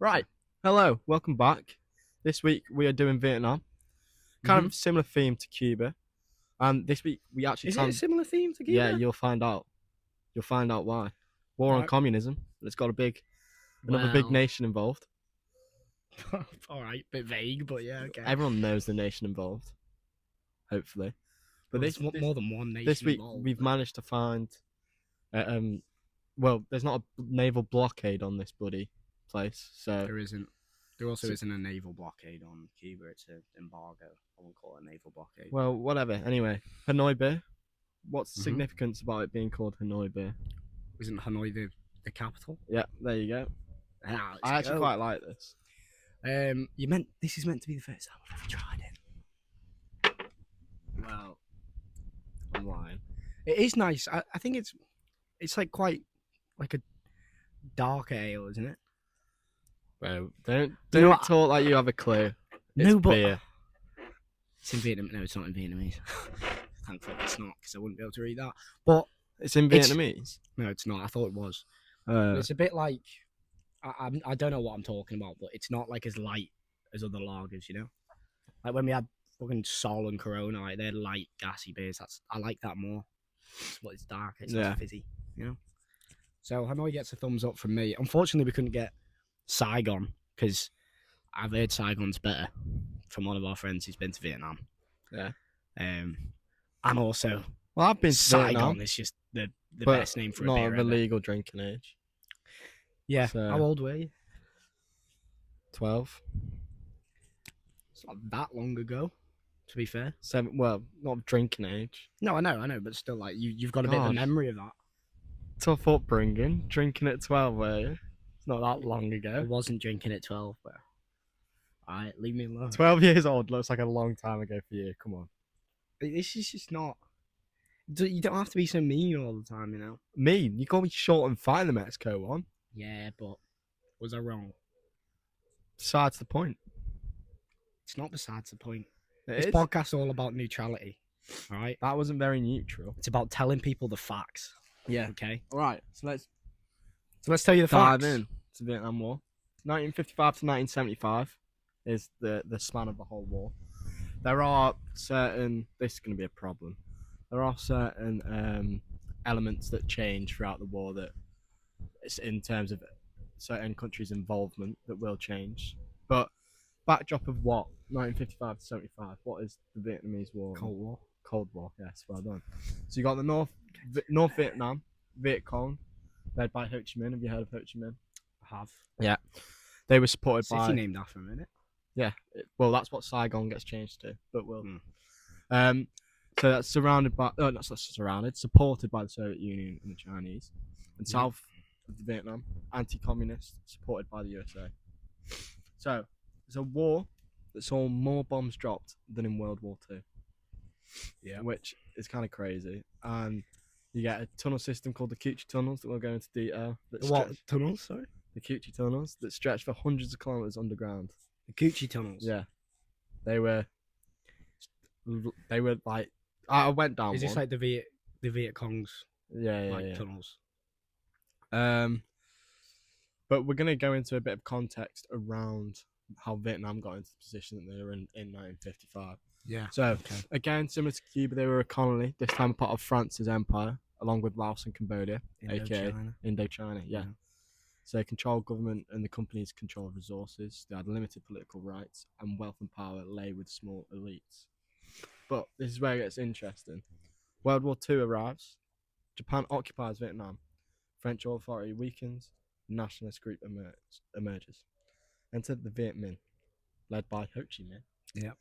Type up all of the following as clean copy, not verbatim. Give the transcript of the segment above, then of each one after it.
Right. Hello. Welcome back. This week we are doing Vietnam. Kind of similar theme to Cuba. And this week we actually Is it a similar theme to Cuba? Yeah, you'll find out. You'll find out why. War on Right. communism. It's got another big nation involved. All right, bit vague, but yeah, okay. Everyone knows the nation involved. Hopefully. But There's more than one nation this week involved, we've but- managed to find well, there's not a naval blockade on this bloody place, so There isn't. There also isn't a naval blockade on Cuba. It's an embargo. I won't call it a naval blockade. well, whatever. Anyway, Hanoi beer. What's the Mhm. significance about it being called Hanoi beer? Isn't Hanoi the capital? Yeah, there you go. Ah, I actually quite like this. This is meant to be the first time I've ever tried it. Well, I'm lying. It is nice. I think it's like quite like a dark ale, isn't it? Well, don't You know what? talk like you have a clue. No, It's but beer. it's in Vietnam. No, it's not in Vietnamese. Thankfully, it's not because I wouldn't be able to read that. But It's in It's- Vietnamese. no, it's not. I thought it was. It's a bit like I don't know what I'm talking about, but it's not like as light as other lagers, you know. Like when we had fucking Sol and Corona, like they're light, gassy beers. I like that more. It's dark. It's Yeah. less fizzy, you know. So Hanoi gets a thumbs up from me. Unfortunately, we couldn't get Saigon because I've heard Saigon's better from one of our friends who's been to Vietnam. Yeah. And also Well, I've been to Saigon Vietnam, is just the but best name for a not beer of ever. a legal drinking age. Yeah. So- How old were you? 12. It's not that long ago, to be fair. 7. Well, not of drinking age. No, I know, but still, like you've got a bit of a God. memory of that. Tough upbringing. Drinking at 12, were you? It's not that long I ago. wasn't drinking at 12, but alright, leave me alone. 12 years old looks like a long time ago for you. Come on. This is just not. You don't have to be so mean all the time, you know. Mean. You call me short and fine, the Mexico one. Yeah, but was I wrong? Besides the point. It's not besides the point. It This is. podcast's all about neutrality. All right, That wasn't very neutral. it's about telling people the facts. Yeah. Okay, All right. So let's tell you the dive facts. in to the Vietnam War. 1955 to 1975 is the span of the whole war. There are certain. This is going to be a problem. There are certain elements that change throughout the war that, it's in terms of certain countries' involvement, that will change. But backdrop of what 1955 to 75. What is the Vietnamese War? Cold War. Cold War. Yes, well done. So you got the North Vietnam, Viet Cong, led by Ho Chi Minh. Have you heard of Ho Chi Minh? I have. They were supported City by. named after him, innit? Yeah, well, that's what Saigon gets changed to, but we'll. Hmm. So that's surrounded by. Oh, not surrounded, supported by the Soviet Union and the Chinese, and Yeah. south of the Vietnam, anti-communist, supported by the USA. So it's a war that saw more bombs dropped than in World War II. Yeah. Which is kind of crazy, and you get a tunnel system called the Cucci tunnels that we'll go into detail. What tunnels? Sorry. The Cucci tunnels that stretch for hundreds of kilometers underground. The Gucci tunnels. Yeah, they were like, I went down. Is this one. like the Viet Cong's yeah. tunnels? But we're gonna go into a bit of context around how Vietnam got into the position that they were in 1955. Yeah. So Okay. again, similar to Cuba, they were a colony. This time a part of France's empire, along with Laos and Cambodia, aka Indochina. Indochina. Yeah. Yeah. So they controlled government and the companies controlled resources. They had limited political rights, and wealth and power lay with small elites. But this is where it gets interesting. World War II arrives. Japan occupies Vietnam. French authority weakens. Nationalist group emerges. Enter the Viet Minh, led by Ho Chi Minh. Yeah.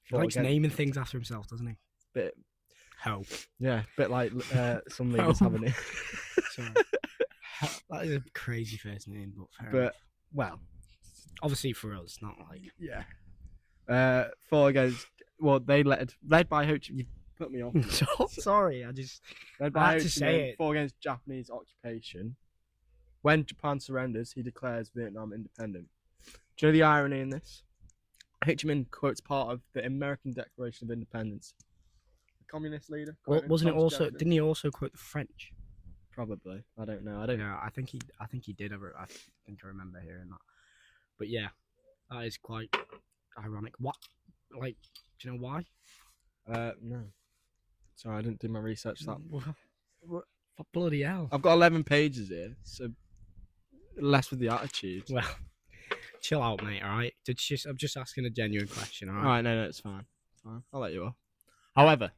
He Fought likes against- naming things after himself, doesn't he? Bit, Ho. yeah, bit like some leaders Oh. haven't it. Sorry. That is a crazy first name, but fair But enough. well, Obviously for us, not like yeah. Fought against. Well, they led by Ho Chi. You put me off. Sorry, I just Led I by had Ho to Chi say Minh, it. fought against Japanese occupation. When Japan surrenders, he declares Vietnam independent. Do you know the irony in this? Ho Chi Minh quotes part of the American Declaration of Independence. The communist leader. well, quoting wasn't it Thomas also? Jefferson. Didn't he also quote the French? Probably. I don't know. I don't. Yeah, I think he did. I think I remember hearing that. But yeah, that is quite ironic. What? Like, do you know why? No. Sorry, I didn't do my research. That What bloody hell? I've got 11 pages here, so less with the attitude. Well, chill out, mate. All right. I'm just asking a genuine question. All All right. right, no, it's fine. It's fine. I'll let you off. However,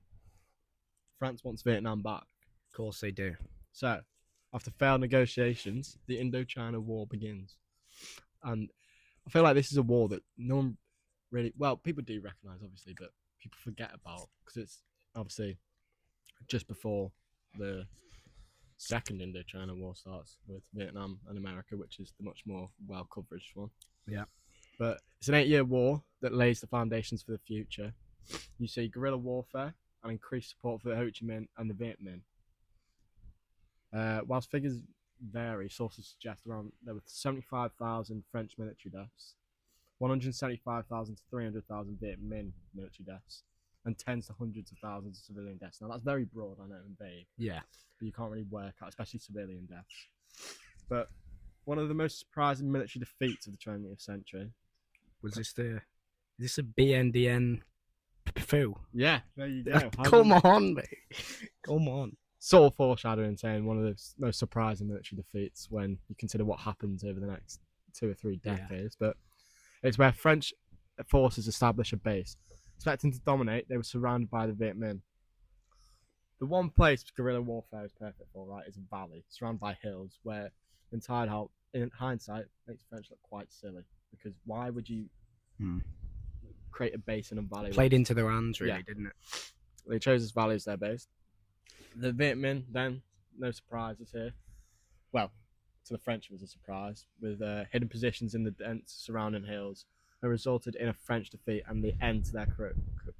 France wants Vietnam back. Of course they do. So, after failed negotiations, the Indochina War begins. And I feel like this is a war that no one really, well, people do recognise, obviously, but people forget about because it's obviously just before the second Indochina War starts with Vietnam and America, which is the much more well coverage one. Yeah. But it's an 8-year war that lays the foundations for the future. You see guerrilla warfare and increased support for the Ho Chi Minh and the Viet Minh. Whilst figures vary, sources suggest there were 75,000 French military deaths, 175,000 to 300,000 Viet Minh military deaths, and tens to hundreds of thousands of civilian deaths. Now, that's very broad, I know, and vague. Yeah. But you can't really work out, especially civilian deaths. But one of the most surprising military defeats of the 20th century. Is this a BNDN foo? Yeah, there you go. Come on, mate. Come on. Sort of foreshadowing, saying one of the most surprising military defeats when you consider what happens over the next 2 or 3 decades. Yeah. But it's where French forces establish a base. Expecting to dominate, they were surrounded by the Viet Minh. The one place guerrilla warfare is perfect for, right, is a valley surrounded by hills, where in hindsight makes the French look quite silly. Because why would you create a base in a valley? Played into their hands, really, didn't it? They chose this valley as their base. The Viet Minh, then, no surprises here. Well, to the French it was a surprise, with hidden positions in the dense surrounding hills that resulted in a French defeat and the end to their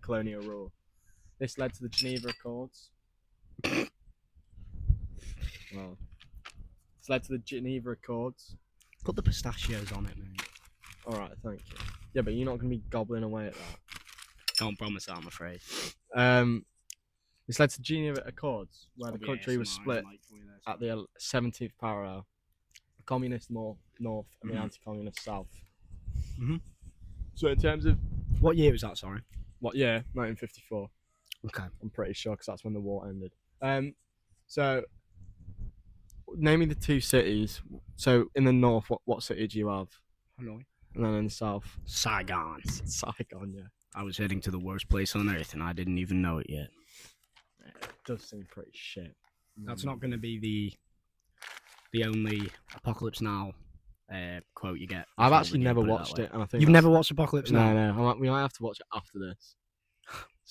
colonial rule. This led to the Geneva Accords. Well, this led to the Geneva Accords. Put the pistachios on it, mate. All right, thank you. Yeah, but you're not going to be gobbling away at that. Can't promise that, I'm afraid. This led to Geneva Accords, where the country was split at the 17th parallel. The communist north and the anti-communist south. Mm-hmm. So in terms of... What year was that, sorry? What year? 1954. Okay. I'm pretty sure, because that's when the war ended. So, naming the 2 cities. So in the north, what city do you have? Hanoi. And then in the south? Saigon. Saigon, yeah. I was heading to the worst place on earth, and I didn't even know it yet. It does seem pretty shit. That's not going to be the only Apocalypse Now quote you get. I've actually never watched it, and I think you've never watched Apocalypse Now. No. We might have to watch it after this.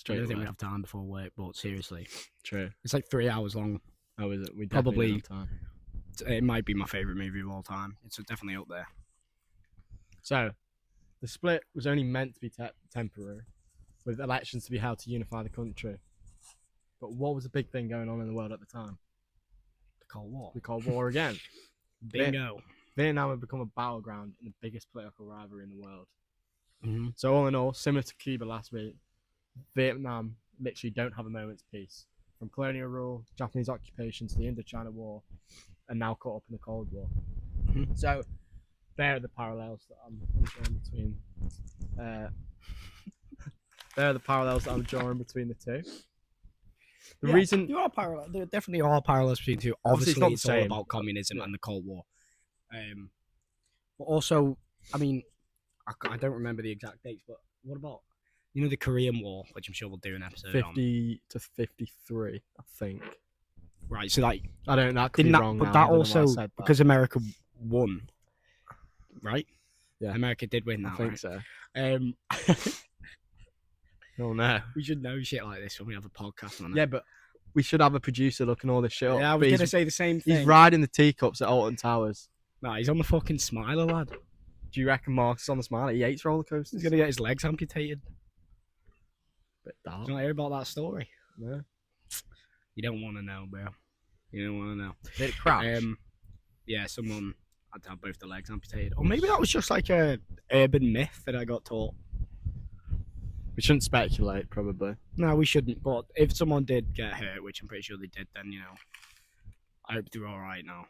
I don't think we have time before work, but seriously, true. It's like 3 hours long. Oh, is it? We probably have time. It might be my favorite movie of all time. It's definitely up there. So, the split was only meant to be temporary, with elections to be held to unify the country. But what was the big thing going on in the world at the time? The Cold War. The Cold War again. Bingo. Vietnam had become a battleground in the biggest political rivalry in the world. Mm-hmm. So all in all, similar to Cuba last week, Vietnam literally don't have a moment's peace. From colonial rule, Japanese occupation to the Indochina War, and now caught up in the Cold War. Mm-hmm. So there are the parallels that I'm drawing between. There are the parallels that I'm drawing between the two. The reason there are parallels. There definitely are parallels between the two. Obviously, it's all about communism and the Cold War. But also, I mean, I don't remember the exact dates, but what about the Korean War, which I'm sure we'll do an episode 50 to 53, I think. Right, so like I don't know, that could be wrong. But that also because America won, right? Yeah, America did win that. I think so. Oh no, we should know shit like this when we have a podcast on it. Yeah, but we should have a producer looking all this shit up. Yeah, I was gonna say the same thing. He's riding the teacups at Alton Towers. Nah, he's on the fucking Smiler, lad. Do you reckon Mark's on the Smiler? He hates roller coasters. He's gonna get his legs amputated. Bit dark. Did you not hear about that story? No. You don't want to know, bro. You don't want to know. Did it crash? Yeah, someone had to have both the legs amputated, or maybe that was just like a urban myth that I got taught. We shouldn't speculate, probably. No, we shouldn't. But if someone did get hurt, which I'm pretty sure they did, then I hope they're all right now.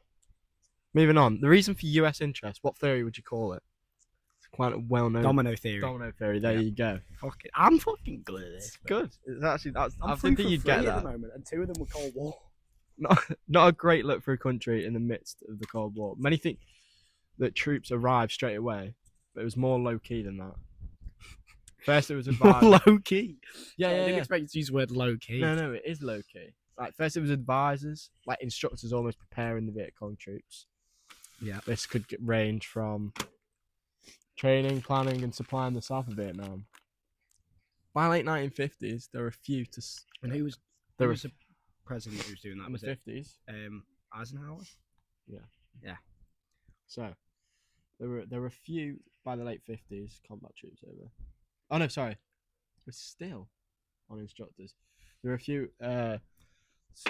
Moving on. The reason for US interest. What theory would you call it? quite a well-known Domino theory. domino theory. There you go. Fuck it. I'm fucking good at this. It's good. It's actually I I'm didn't think for you'd free get at that. the moment, and 2 of them were Cold War. Not a great look for a country in the midst of the Cold War. Many think that troops arrived straight away, but it was more low key than that. First, it was advised. Low key. Yeah, I yeah, didn't yeah. expect you to use the word low key. No, it is low key. Like first, it was advisors, like instructors, almost preparing the Viet Cong troops. Yeah. This could range from training, planning, and supplying the south of Vietnam. By late 1950s, there were a few to. And who was the president who was doing that? In the Was it 50s? Eisenhower? Yeah. So there were a few by the late 50s combat troops over. Oh no, sorry, we're still on instructors. There were a few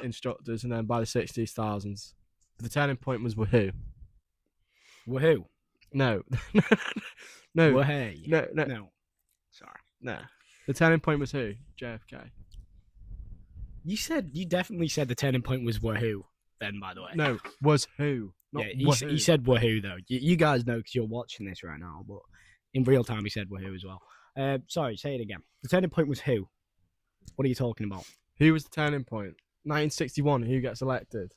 instructors, and then by the 60s, thousands. The turning point was Woohoo. Woohoo? No, No. no. Sorry. No. The turning point was who? JFK. You definitely said the turning point was Woohoo. Then, by the way, No, was who? Not yeah, he said Woohoo though. You guys know because you're watching this right now, but in real time he said Woohoo as well. Sorry, say it again. The turning point was who? What are you talking about? Who was the turning point? 1961. Who gets elected?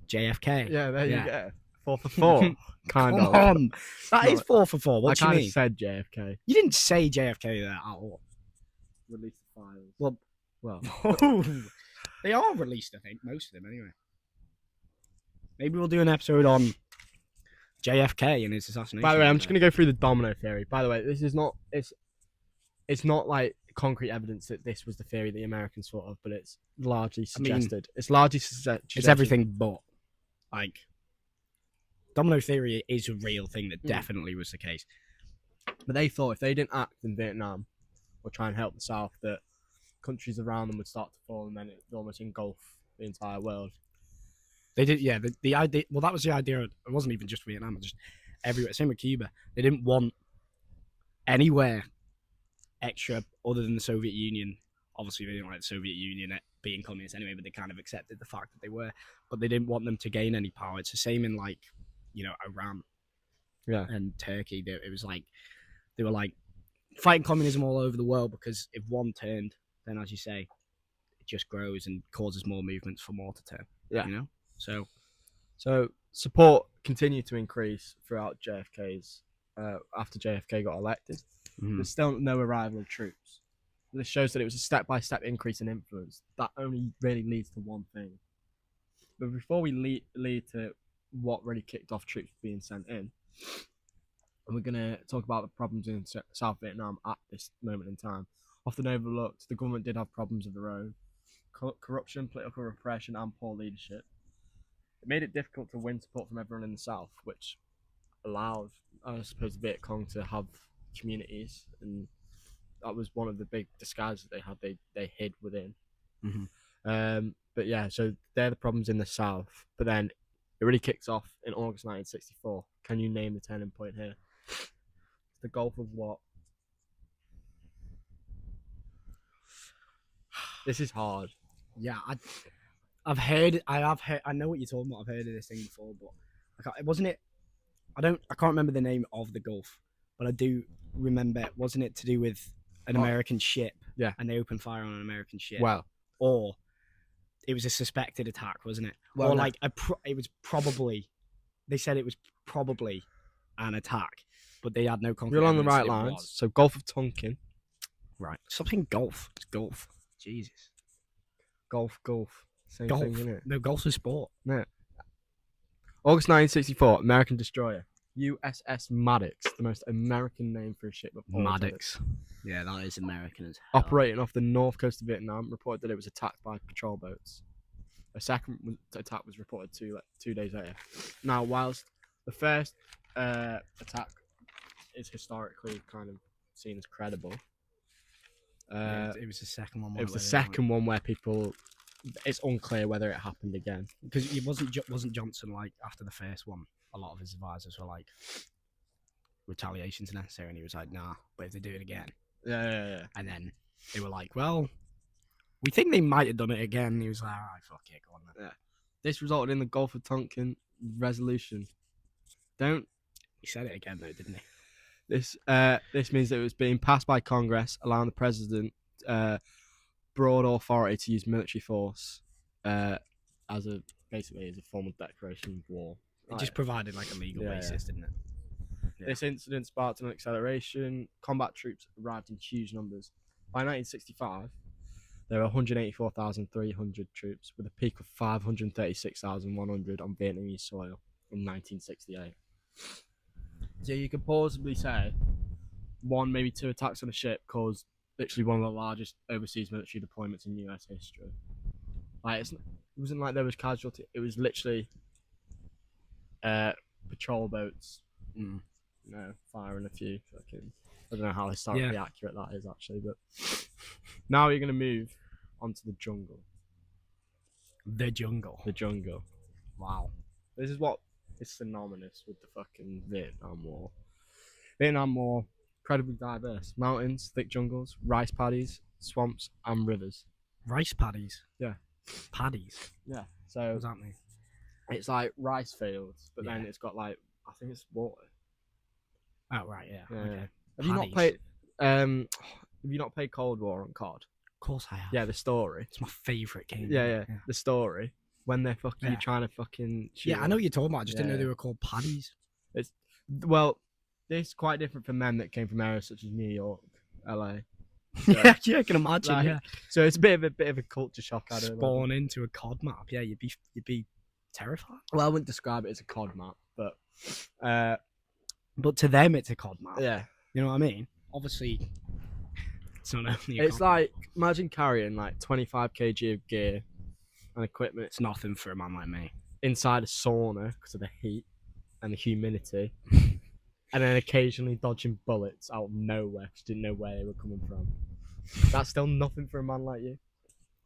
JFK. Yeah, there you go. 4 for 4. Kind Come of. on. That is 4 for 4. What do you I mean? kind of said JFK. You didn't say JFK there at all. Release the files. Well. They are released, I think. Most of them, anyway. Maybe we'll do an episode on JFK and his assassination. By the way, I'm just going to go through the domino theory. By the way, this is not... It's not like concrete evidence that this was the theory the Americans thought of, but it's largely suggested. It's largely suggested. It's everything but. Like... Domino theory is a real thing that definitely was the case. But they thought if they didn't act in Vietnam or try and help the South, that countries around them would start to fall and then it would almost engulf the entire world. They did, yeah. The idea, well, that was the idea. It wasn't even just Vietnam, just everywhere. Same with Cuba. They didn't want anywhere extra other than the Soviet Union. Obviously, they didn't like the Soviet Union being communist anyway, but they kind of accepted the fact that they were. But they didn't want them to gain any power. It's the same in like, Iran, and Turkey. It was like they were like fighting communism all over the world because if one turned, then as you say, it just grows and causes more movements for more to turn. Yeah, So support continued to increase throughout JFK's after JFK got elected. Mm-hmm. There's still no arrival of troops. This shows that it was a step-by-step increase in influence. That only really leads to one thing. But before we lead to what really kicked off troops being sent in, and we're going to talk about the problems in South Vietnam at this moment in time. Often overlooked, the government did have problems of their own. Corruption, political repression, and poor leadership. It made it difficult to win support from everyone in the South, which allowed, I suppose, the Viet Cong to have communities, and that was one of the big disguises they had. They hid within. Mm-hmm. But yeah, so they're the problems in the South. But then it really kicks off in August 1964. Can you name the turning point here? The Gulf of what? This is hard. Yeah, I know what you're talking about. I've heard of this thing before, but I can't remember the name of the Gulf, but I do remember, wasn't it to do with an American ship? Yeah. And they opened fire on an American ship. Wow. Or it was a suspected attack, wasn't it? Well, or like it was probably, they said it was probably an attack, but they had no concrete. You're on the right lines. So Gulf of Tonkin. Right. Something Gulf. It's Gulf. Jesus. Gulf. Same Golf. thing, isn't it? No, golf's a sport. No. August 1964, American destroyer. USS Maddox, the most American name for a ship of all Maddox. time. Yeah, that is American as hell. Operating off the north coast of Vietnam, reported that it was attacked by patrol boats. A second attack was reported 2 days later. Now, whilst the first attack is historically kind of seen as credible, it was the second one. It was the second one where people. It's unclear whether it happened again because it wasn't Johnson like after the first one. A lot of his advisors were like, retaliation's necessary, and he was like, nah. But if they do it again, yeah. And then they were like, well, we think they might have done it again. And he was like, all right, fuck it, go on then. Yeah. This resulted in the Gulf of Tonkin resolution. Don't He said it again, though, didn't he? This means that it was being passed by Congress, allowing the president broad authority to use military force as a form of declaration of war. It just provided like a legal basis, didn't it? Yeah. This incident sparked an acceleration. Combat troops arrived in huge numbers. By 1965, there were 184,300 troops, with a peak of 536,100 on Vietnamese soil in 1968. So you could plausibly say 1, maybe 2 attacks on a ship caused literally one of the largest overseas military deployments in US history. Like it wasn't like there was casualty. It was literally patrol boats, firing a few. I don't know how historically accurate that is actually, but now you're gonna move onto the jungle. The jungle. The jungle. Wow. This is what is synonymous with the fucking Vietnam War. Vietnam War, incredibly diverse. Mountains, thick jungles, rice paddies, swamps, and rivers. Rice paddies? Yeah. Paddies? Yeah. So what does that mean? It's like rice fields, but then it's got like, I think it's water. Oh, right, yeah. Okay. Have you not played Cold War on COD? Of course I have. Yeah, the story. It's my favourite game. Yeah. The story. When they're fucking trying to fucking shoot. Yeah, I know what you're talking about. I just didn't know they were called paddies. This is quite different from men that came from areas such as New York, LA. So, yeah, I can imagine. Like, so it's a bit of a culture shock. Spawn into a COD map. Yeah, you'd be terrified. Well, I wouldn't describe it as a COD map, but to them it's a COD map. Yeah, you know what I mean. Obviously, it's not only. It's like imagine carrying like 25 kg of gear and equipment. It's nothing for a man like me. Inside a sauna because of the heat and the humidity, and then occasionally dodging bullets out of nowhere because you didn't know where they were coming from. That's still nothing for a man like you.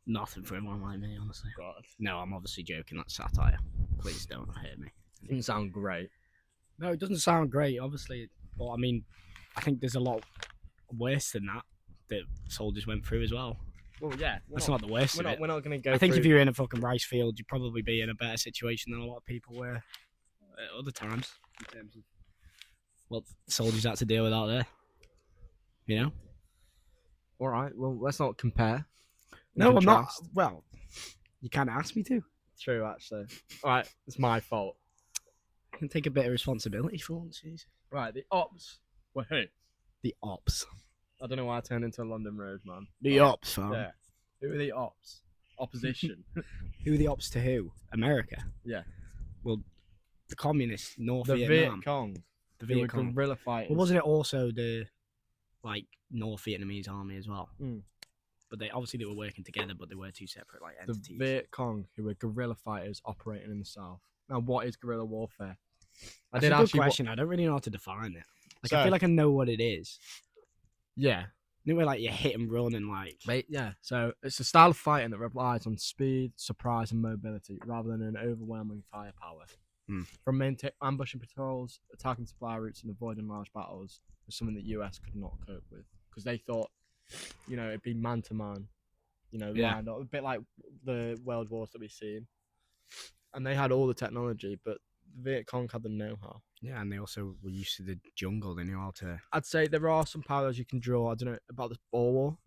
Nothing for a man like me, honestly. God. No, I'm obviously joking. That's satire. Please don't hurt me. It doesn't sound great. No, it doesn't sound great, obviously. But I mean, I think there's a lot worse than that soldiers went through as well. Well, yeah. That's not the worst. We're not going to go. I think if you were in a fucking rice field, you'd probably be in a better situation than a lot of people were at other times. In terms of what soldiers had to deal with out there. You know? All right. Well, let's not compare. No, I'm not. Well, you kind of asked me to. True, actually. All right. It's my fault. I can take a bit of responsibility for once. Right. The ops were who? The ops. I don't know why I turned into a London Road man. The ops, fam. Yeah. Who are the ops? Opposition. Who are the ops to who? America. Yeah. Well, the communists, North Vietnam. The Viet Cong. The Viet Cong. Guerrilla fighters. Well, wasn't it also the North Vietnamese army as well? Mm. But they were working together, but they were two separate entities. The Viet Cong, who were guerrilla fighters operating in the south. Now, what is guerrilla warfare? That's a good question. I don't really know how to define it. I feel like I know what it is. Yeah. You know, where you hit and run and yeah. So it's a style of fighting that relies on speed, surprise, and mobility rather than an overwhelming firepower. From ambushing patrols, attacking supply routes, and avoiding large battles was something that US could not cope with because they thought, it'd be man to man, lined up, a bit like the world wars that we've seen, and they had all the technology, but the Viet Cong had the know-how. Yeah, and they also were used to the jungle. They knew how to. I'd say there are some parallels you can draw. I don't know about the Boer War.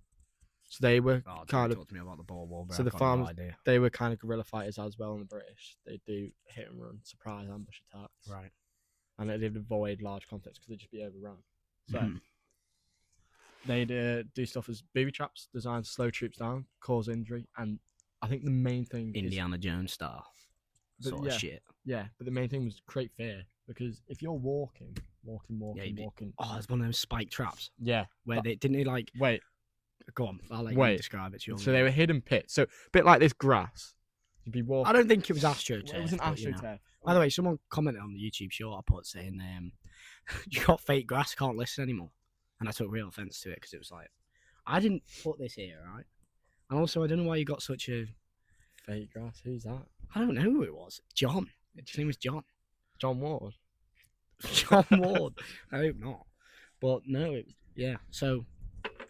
So they were kind of. Talk to me about the Boer War. So the farmers, they were kind of guerrilla fighters as well. In the British, they do hit and run, surprise ambush attacks. Right. And they'd avoid large conflicts because they'd just be overrun. So they'd do stuff as booby traps designed to slow troops down, cause injury, and I think the main thing Indiana Jones style sort of shit. Yeah, but the main thing was create fear. Because if you're walking. Oh, it's one of those spike traps. Yeah. Where they didn't Wait. Go on. I'll let you describe it. So they were hidden pits. So a bit like this grass. You'd be walking. I don't think it was AstroTurf. It wasn't AstroTurf. By the way, someone commented on the YouTube short I put saying, you got fake grass, can't listen anymore. And I took real offence to it because it was like, I didn't put this here, right? And also, I don't know why you got such a... Fake grass? Who's that? I don't know who it was. John. His name was John. John Ward. John Ward. I hope not. But no, so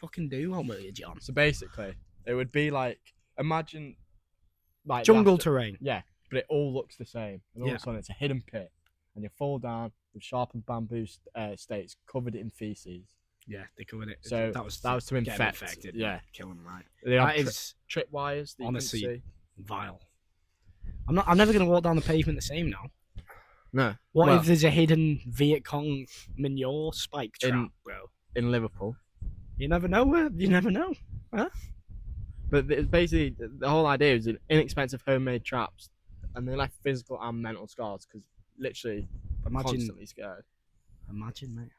fucking do one with you, John. So basically, it would be like, imagine jungle terrain. Yeah, but it all looks the same. And all of a sudden it's a hidden pit. And you fall down, with sharpened bamboo stakes covered in feces. Yeah, they covered it. So that was to get them infect. infected. Yeah, kill them. Right. they That had is trip wires that honestly you couldn't see. vile. I'm never gonna walk down the pavement the same now. No. What if there's a hidden Viet Cong manure spike trap, bro? In Liverpool? You never know. You never know. Huh? But it's basically the whole idea is inexpensive homemade traps, and they left physical and mental scars because literally constantly scared. Imagine, mate.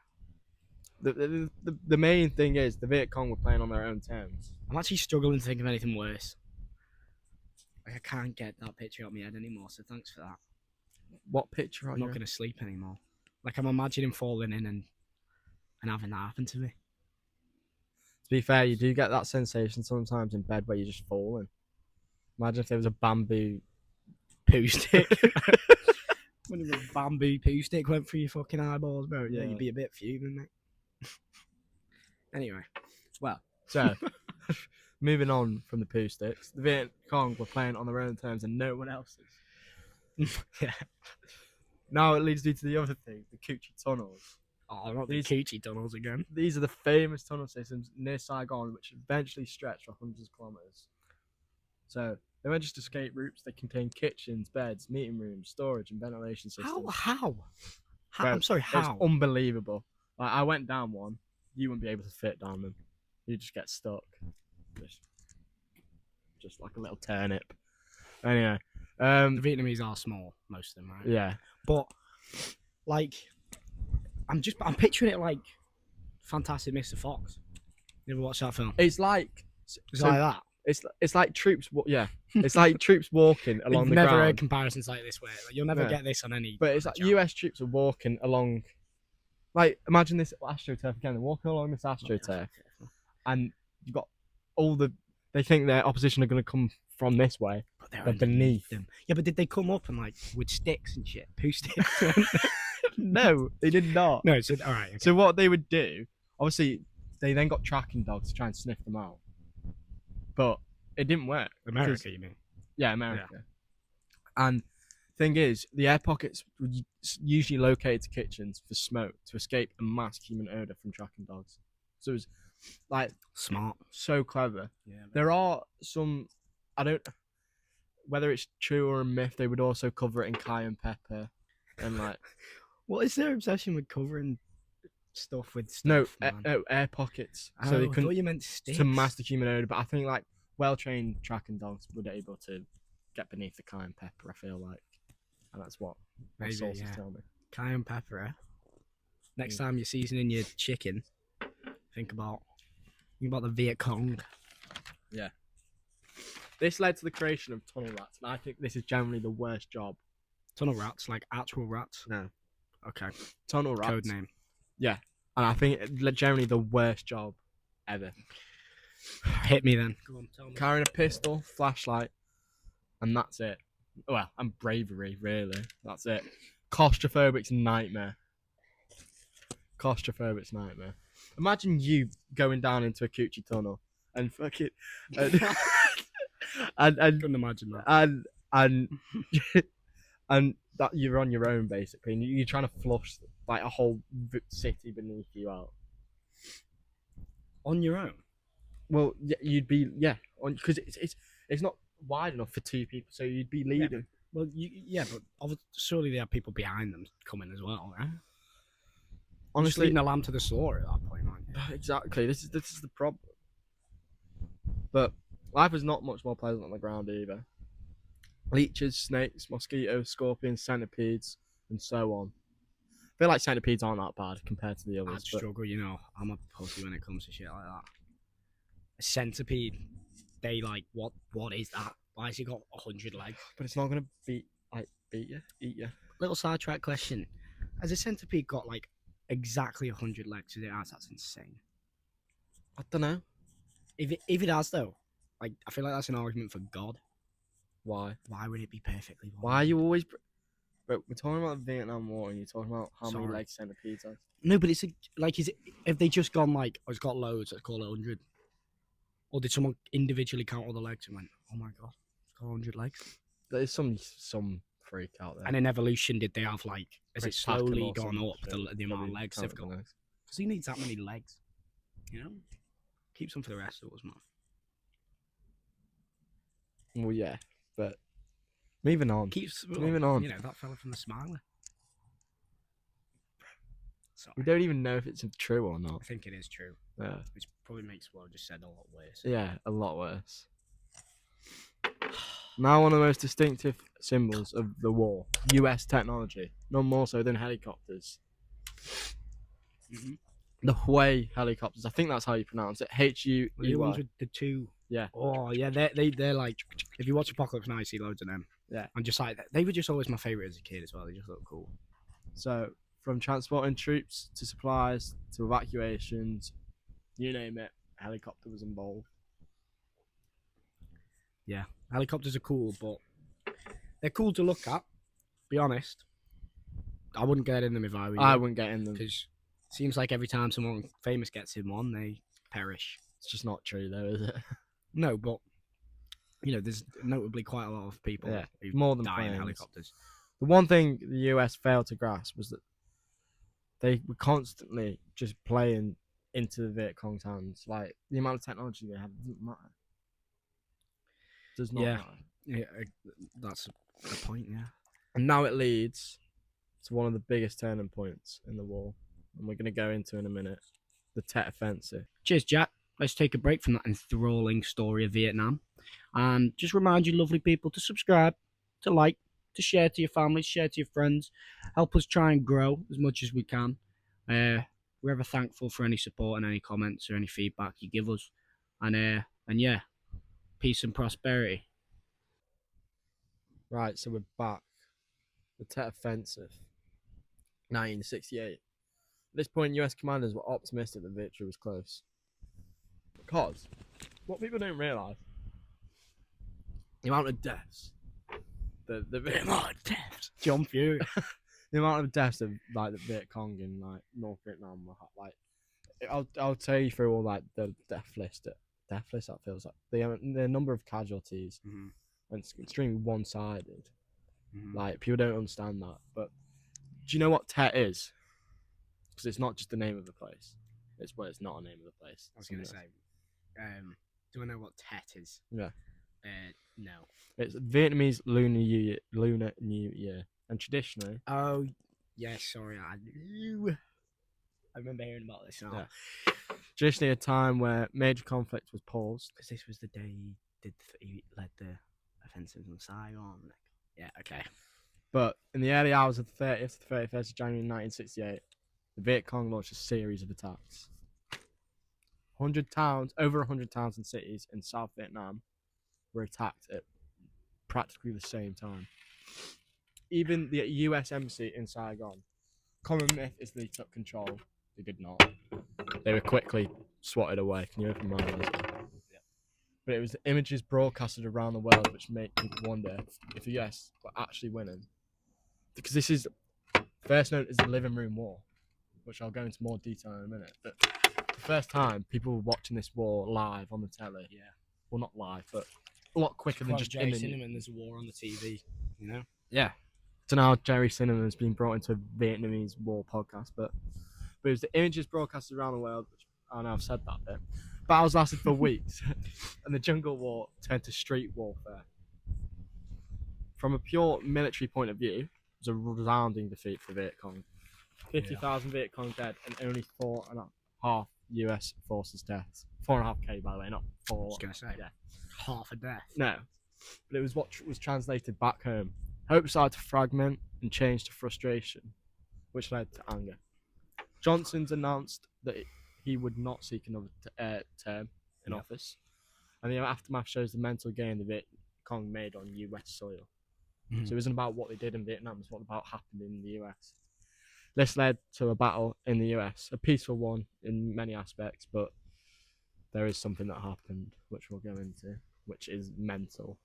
The main thing is the Viet Cong were playing on their own terms. I'm actually struggling to think of anything worse. Like I can't get that picture out of my head anymore. So thanks for that. What picture are I'm you? not gonna sleep anymore. Like I'm imagining falling in and having that happen to me. To be fair, you do get that sensation sometimes in bed where you're just falling. Imagine if there was a bamboo poo stick. When a bamboo poo stick went through your fucking eyeballs, bro. Yeah, you'd be a bit fuming, mate. Anyway, well, so moving on from the poo sticks, the Viet Cong were playing on their own terms and no one else's. Yeah. Now it leads me to the other thing, the Coochie tunnels. Oh, not the Coochie tunnels again. These are the famous tunnel systems near Saigon, which eventually stretch for hundreds of kilometers. So they weren't just escape routes; they contain kitchens, beds, meeting rooms, storage, and ventilation systems. How? Bro, I'm sorry. How? It's unbelievable. Like, I went down one. You wouldn't be able to fit down them. You just get stuck. Just like a little turnip. Anyway, the Vietnamese are small, most of them, right? Yeah. But like, I'm picturing it like Fantastic Mr. Fox. You ever watched that film? It's like like that. It's like troops. Yeah, it's like troops walking along the ground. You've never heard comparisons like this, where like, you'll never get this on any. But it's like US troops are walking along. Like, imagine this AstroTurf again. They're walking along this AstroTurf, and you've got all the. They think their opposition are going to come from this way, but they're beneath them. Yeah, but did they come up and like with sticks and shit, poo sticks? No, they did not. No, so all right. Okay. So what they would do, obviously, they then got tracking dogs to try and sniff them out, but it didn't work. America, you mean? Yeah, America. Yeah. And thing is, the air pockets were usually located to kitchens for smoke to escape a masked human odor from tracking dogs. So it was like smart, so clever. Yeah. There are some, whether it's true or a myth, they would also cover it in cayenne pepper and like. What is their obsession with covering stuff with stuff? No, air pockets. So they couldn't. You meant sticks. To mask the human odor, but I think like well-trained tracking dogs would be able to get beneath the cayenne pepper. I feel like, and that's what my sources tell me. Cayenne pepper. Eh? Next time you're seasoning your chicken, think about the Viet Cong. Yeah. This led to the creation of tunnel rats, and I think this is generally the worst job. Tunnel rats, like actual rats? No. Okay. Tunnel rats. Code name. Yeah. And I think it's generally the worst job ever. Hit me then. Go on, tell me. Carrying a pistol, flashlight, and that's it. Well, and bravery, really. That's it. Claustrophobic's nightmare. Claustrophobic's nightmare. Imagine you going down into a Coochie tunnel and fucking... and couldn't imagine that. And that you're on your own basically, and you're trying to flush like a whole city beneath you out on your own. Well, you'd be on because it's not wide enough for two people, so you'd be leading. Yeah, but surely they have people behind them coming as well, right? Honestly, leading a lamb to the slaughter at that point, aren't you? Exactly. This is the problem. But life is not much more pleasant on the ground either. Leeches, snakes, mosquitoes, scorpions, centipedes, and so on. I feel like centipedes aren't that bad compared to the others. I'd struggle, you know. I'm a pussy when it comes to shit like that. A centipede, they like, what is that? Why has it got 100 legs? But it's not going to beat you, eat you. Little sidetrack question. Has a centipede got like exactly 100 legs? That's insane. I don't know. If it has though, like I feel like that's an argument for God. Why? Why would it be perfectly wrong? Why are you always... But we're talking about the Vietnam War and you're talking about how many legs centipedes have. No, but it's have they just gone like, oh, it's got loads, let's call it 100? Or did someone individually count all the legs and went, oh my God, it's got 100 legs? There's some freak out there. And in evolution, did they have like, has it Chris Packham slowly or gone some up shit. the amount of Probably legs can't they've got? remember. Because he needs that many legs, you know. Keep some for the rest of us, man. Well, yeah, but moving on. Moving on. You know, that fella from the Smiler. Sorry. We don't even know if it's true or not. I think it is true. Yeah. Which probably makes what I just said a lot worse. Yeah, a lot worse. Now one of the most distinctive symbols of the war, US technology, none more so than helicopters. Mm-hmm. The WWII helicopters, I think that's how you pronounce it. HUEY. The ones with the two. Yeah. Oh yeah, they're like, if you watch Apocalypse Now, you see loads of them. Yeah. And just like, they were just always my favourite as a kid as well. They just look cool. So from transporting troops to supplies to evacuations, you name it, a helicopter was involved. Yeah, helicopters are cool, but they're cool to look at. Be honest, I wouldn't get in them if I were you. I wouldn't get in them. Because it seems like every time someone famous gets in one, they perish. It's just not true, though, is it? No, but you know, there's notably quite a lot of people who more than die in planes. helicopters. The one thing the US failed to grasp was that they were constantly just playing into the Viet Cong's hands. Like, the amount of technology they have doesn't matter. Does not matter. Yeah, that's a good point, yeah. And now it leads to one of the biggest turning points in the war, and we're going to go into in a minute, the Tet Offensive. Cheers, Jack. Let's take a break from that enthralling story of Vietnam, and just remind you lovely people to subscribe, to like, to share to your families, share to your friends. Help us try and grow as much as we can. We're ever thankful for any support and any comments or any feedback you give us. And yeah, peace and prosperity. Right, so we're back. The Tet Offensive, 1968. At this point, US commanders were optimistic that victory was close. Because what people don't realise, the amount of deaths, the amount of deaths, John Fury. the amount of deaths of like the Viet Cong in like North Vietnam, like I'll tell you through all like the death list. That feels like the number of casualties, Mm-hmm. and it's extremely one-sided. Mm-hmm. Like, people don't understand that. But do you know what Tet is? Because it's not just the name of the place. It's not a name of the place. I was going to say, do I know what Tet is? Yeah. No. It's Vietnamese Lunar New Year, and traditionally. Oh, yeah. Sorry, I remember hearing about this now. Yeah. Traditionally, a time where major conflict was paused. Because this was the day he led the offensive on Saigon. Yeah. Okay. But in the early hours of the 30th to 31st of January 1968, the Viet Cong launched a series of attacks. Over 100 towns and cities in South Vietnam were attacked at practically the same time. Even the US embassy in Saigon. Common myth is they took control. They did not. They were quickly swatted away. Can you open my eyes? Yeah. But it was the images broadcasted around the world which make people wonder if the US were actually winning. Because this is first known as the Living Room War, which I'll go into more detail in a minute. But the first time people were watching this war live on the telly. Yeah. Well, not live, but a lot quicker than just Jerry in the Cinnamon, there's a war on the TV, you know? Yeah. So now Jerry Cinnamon has been brought into a Vietnamese war podcast, but it was the images broadcasted around the world, which I know I've said that bit. Battles lasted for weeks, and the jungle war turned to street warfare. From a pure military point of view, it was a resounding defeat for Viet Cong. 50,000 Viet Cong dead and only 4.5 US forces deaths. 4.5K, by the way, not 4. I was going to say, half a death. No, but it was what was translated back home. Hope started to fragment and change to frustration, which led to anger. Johnson's announced that he would not seek another term in office, and the aftermath shows the mental gain the Viet Cong made on US soil. Mm-hmm. So it wasn't about what they did in Vietnam, it's what about happened in the US. This led to a battle in the US, a peaceful one in many aspects, but there is something that happened, which we'll go into, which is mental.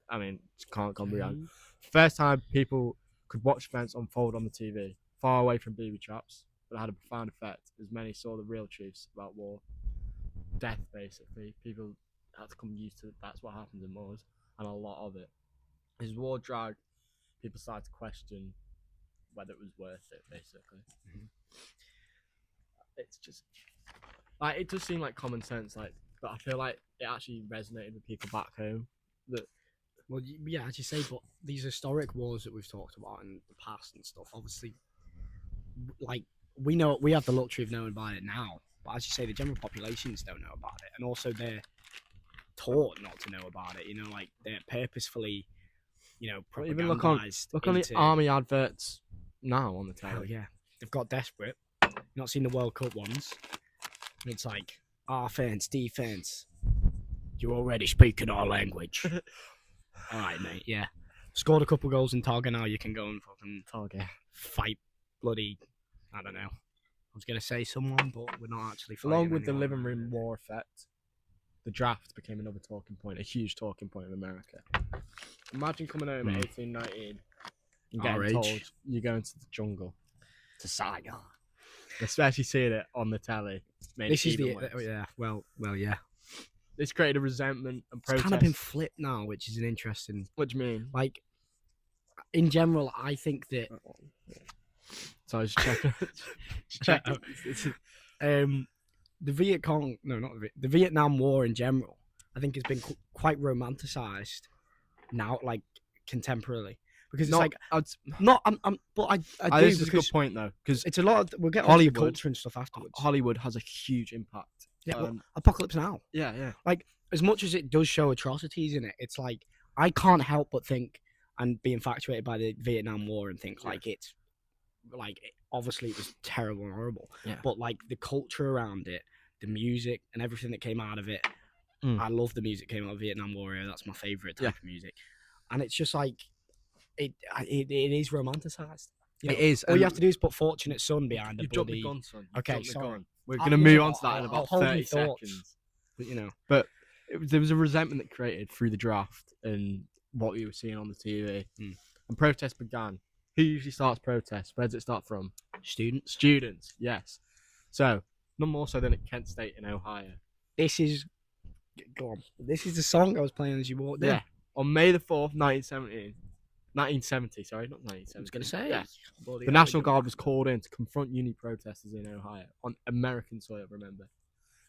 I mean, can't comprehend. First time people could watch events unfold on the TV, far away from booby traps, but it had a profound effect as many saw the real truths about war. Death, basically. People had to come used to that's what happens in wars, and a lot of it. As war dragged, people started to question whether it was worth it. Basically, it's just like it does seem like common sense, like, but I feel like it actually resonated with people back home. That Well, yeah, as you say, but these historic wars that we've talked about in the past and stuff, obviously, like we have the luxury of knowing about it now. But as you say, the general populations don't know about it, and also they're taught not to know about it. You know, like they're purposefully, even look on the army adverts now on the telly. Hell yeah, they've got desperate. You've not seen the World Cup ones. And it's like offense, defense. You're already speaking our language. All right, mate. Yeah, scored a couple goals in Targa. Now you can go and fucking Target. fight bloody. I don't know. I was gonna say someone, but we're not actually fighting. Along with the living room war effect, the draft became another talking point, a huge talking point in America. Imagine coming home at 18, 19 and getting told you're going to the jungle, to Saigon. Especially seeing it on the telly. This is yeah. Well, yeah. This created a resentment and protest. It's kind of been flipped now, which is an interesting. What do you mean? Like, in general, I think that. So I was checking. The Viet Cong, no, not the Vietnam War in general, I think has been quite romanticized now, like contemporarily, because it's but I do. This is a good point though, because it's a lot of we'll get Hollywood culture and stuff afterwards. Hollywood has a huge impact. Yeah, well, Apocalypse Now. Yeah. Like as much as it does show atrocities in it, it's like I can't help but think and be infatuated by the Vietnam War and think like it's like obviously it was terrible and horrible, but like the culture around it, the music and everything that came out of it. I love the music that came out of Vietnam War. That's my favorite type of music, and it's just like it is romanticized. It is. All you have to do is put "Fortunate Son" behind you dropped the gun, son. Okay, sorry. We're gonna move on to that in about 30 seconds. But there was a resentment that created through the draft and what we were seeing on the TV, and protests began. Who usually starts protests? Where does it start from? Students, yes. So, none more so than at Kent State in Ohio. This is the song I was playing as you walked in. Yeah. On May the 4th, 1970, sorry, not 1970. I was going to say. Yeah. The National Guard was called in to confront uni protesters in Ohio on American soil, remember.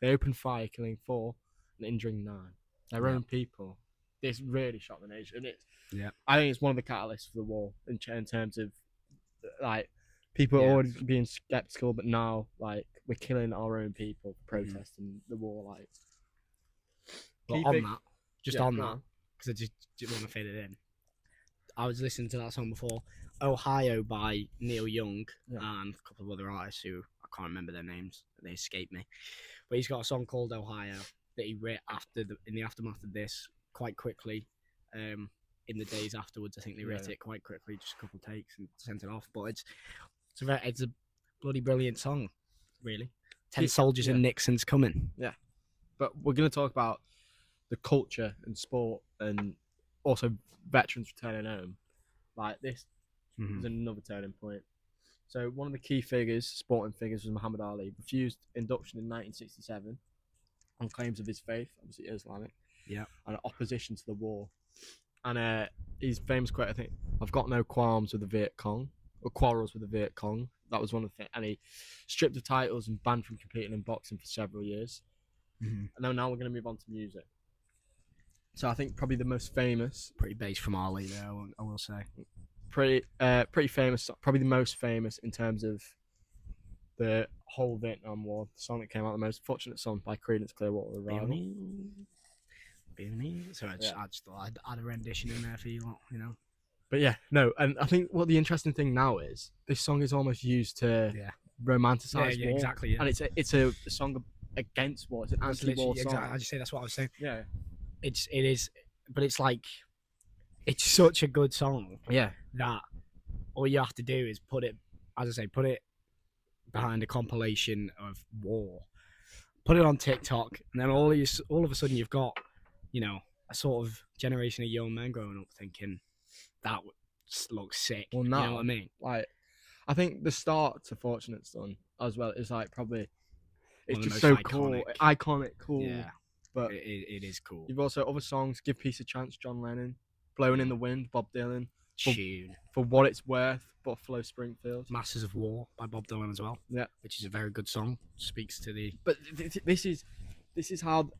They opened fire, killing 4 and injuring 9. Their own people. This really shocked the nation. I think it's one of the catalysts for the war in terms of, like, people are already being skeptical, but now, like, we're killing our own people protesting the war, like. But on that, because I just want to fit it in. I was listening to that song before, Ohio by Neil Young and a couple of other artists who I can't remember their names, they escape me. But he's got a song called Ohio that he wrote in the aftermath of this quite quickly. In the days afterwards, I think they wrote it quite quickly, just a couple of takes and sent it off. But it's a bloody brilliant song, really. 10 soldiers and Nixon's coming. Yeah, but we're going to talk about the culture and sport and also veterans returning home. Like this is another turning point. So one of the key sporting figures was Muhammad Ali, refused induction in 1967 on claims of his faith, obviously Islamic, and opposition to the war. And his famous quote, I think, "I've got no qualms with the Viet Cong, or quarrels with the Viet Cong." That was one of the things. And he stripped of titles and banned from competing in boxing for several years. And then now we're going to move on to music. So I think probably the most famous, pretty based from Ali there, I will say, pretty famous, probably the most famous in terms of the whole Vietnam War. The song that came out the most, "Fortunate Son" by Creedence Clearwater Revival. So I just thought I'd add a rendition in there for you lot, But and I think what the interesting thing now is this song is almost used to romanticize war. Exactly. Yeah. And it's a song against war. It's an anti-war song. Exactly. I just say that's what I was saying. Yeah. It is, but it's like it's such a good song. Yeah. That all you have to do is put it behind a compilation of war, put it on TikTok, and then all of a sudden you've got, a sort of generation of young men growing up thinking that looks sick. Well, you know what I mean? Like, I think the start to Fortunate Son as well is like probably it's just so iconic, cool. Yeah, but it is cool. You've also other songs, "Give Peace a Chance," John Lennon, "Blowing in the Wind," Bob Dylan, tune. For what it's worth, Buffalo Springfield. Masters of War by Bob Dylan as well. Yeah, which is a very good song. Speaks to the. But this is how,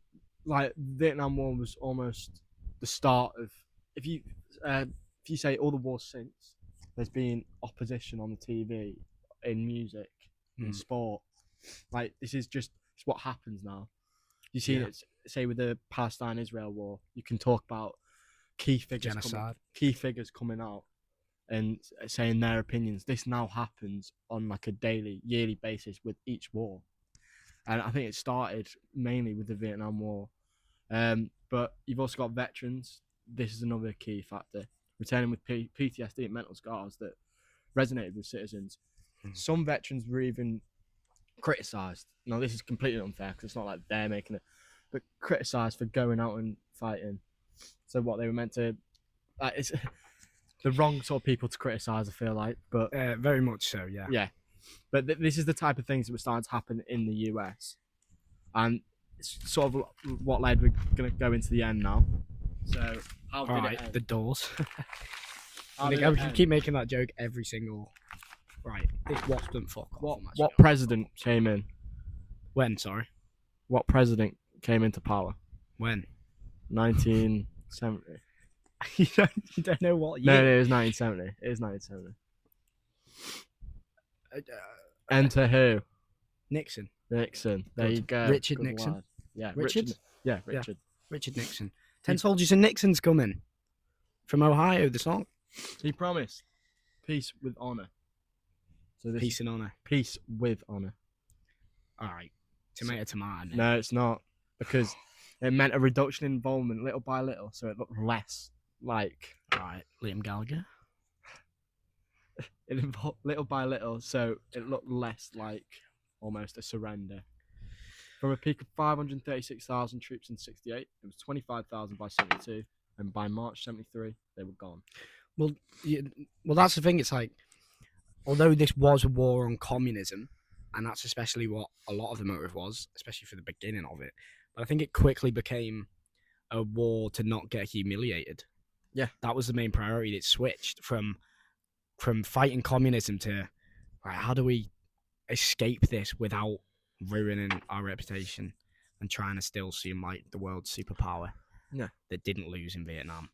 like, Vietnam War was almost the start of. If you say all the wars since, there's been opposition on the TV, in music, in sport. Like, this is just it's what happens now. You see it, say, with the Palestine-Israel war, you can talk about key figures coming out and saying their opinions. This now happens on like a daily, yearly basis with each war. And I think it started mainly with the Vietnam War. But you've also got veterans. This is another key factor. Returning with PTSD and mental scars that resonated with citizens. Some veterans were even criticised. Now, this is completely unfair because it's not like they're making it, but criticised for going out and fighting. So what, they were meant to... it's the wrong sort of people to criticise, I feel like. But very much so, yeah. Yeah. But this is the type of things that were starting to happen in the US. And it's sort of what led, we're going to go into the end now. So, how did it end? The Doors. I think I would keep making that joke every single... Right, this watch done fuck off. What president came in? When, sorry? What president came into power? When? 1970. You don't know what year? No, it was 1970. It is 1970. Enter who? Nixon. There you go. Richard Good Nixon. lad. Yeah, Richard? Yeah, Richard. Richard Nixon. 10 Soldiers and Nixon's coming. From Ohio, the song. He promised peace with honor. So this Peace and honor. Peace with honor. Alright. Tomato. No, it's not. Because it meant a reduction in involvement little by little, so it looked less like... Alright, Liam Gallagher. It involved little by little, so it looked less like almost a surrender. From a peak of 536,000 troops in 68, it was 25,000 by 72, and by March 73, they were gone. Well, that's the thing. It's like, although this was a war on communism, and that's especially what a lot of the motive was, especially for the beginning of it, but I think it quickly became a war to not get humiliated. Yeah. That was the main priority. It switched from fighting communism to, right, how do we escape this without ruining our reputation and trying to still seem like the world's superpower that didn't lose in Vietnam.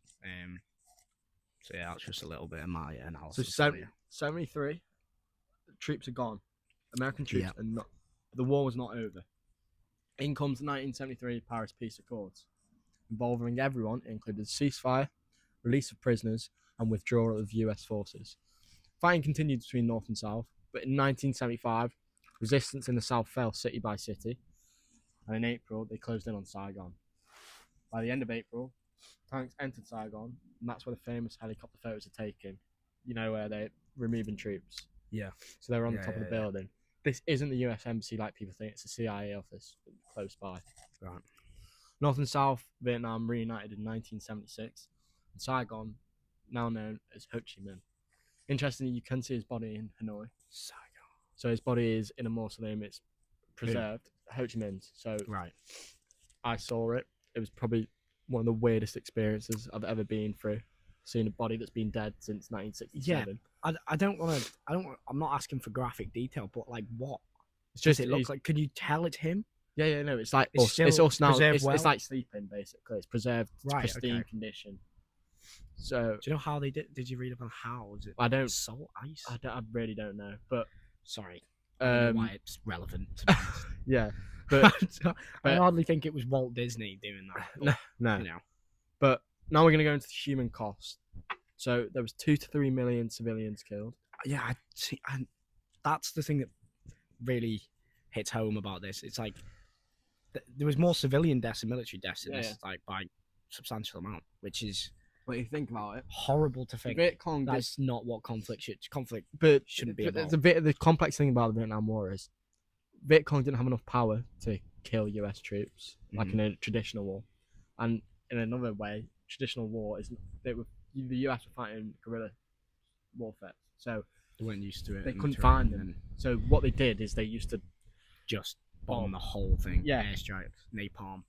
So yeah, that's just a little bit of my analysis. So 73 troops are gone. American troops are not. The war was not over. In comes the 1973 Paris Peace Accords, involving everyone. It included ceasefire, release of prisoners, and withdrawal of US forces. Fighting continued between North and South, but in 1975, resistance in the South fell city by city, and in April, they closed in on Saigon. By the end of April, tanks entered Saigon, and that's where the famous helicopter photos are taken, you know, where they're removing troops. Yeah. So they're on the top of the building. This isn't the US Embassy like people think, it's a CIA office close by. Right. North and South Vietnam reunited in 1976, and Saigon, now known as Ho Chi Minh. Interestingly, you can see his body in Hanoi. Saigon. So his body is in a mausoleum, it's preserved. Ho Chi Minh's. So right. I saw it. It was probably one of the weirdest experiences I've ever been through. Seeing a body that's been dead since 1967. Yeah, I'm not asking for graphic detail, but like what? It's just does it look like? Can you tell it's him? Yeah, no, it's like it's us now. It's like sleeping, basically. It's preserved, right, pristine condition. So, do you know how they did? Did you read about how? Was it? I don't. Salt ice. I really don't know, but sorry. I don't know why it's relevant. To be honest. Yeah, but I hardly think it was Walt Disney doing that. But, no. You know. But now we're going to go into the human cost. So there was 2 to 3 million civilians killed. Yeah, I see, and that's the thing that really hits home about this. It's like there was more civilian deaths and military deaths in this, like by substantial amount, which is. What you think about it? Horrible to think. That's not what conflict shouldn't be about. The complex thing about the Vietnam War is Viet Cong didn't have enough power to kill US troops like in a traditional war, and in another way, traditional war is the US were fighting guerrilla warfare, so they weren't used to it. They couldn't find them. So what they did is they used to just bomb the whole thing. Yeah, airstrikes, napalm.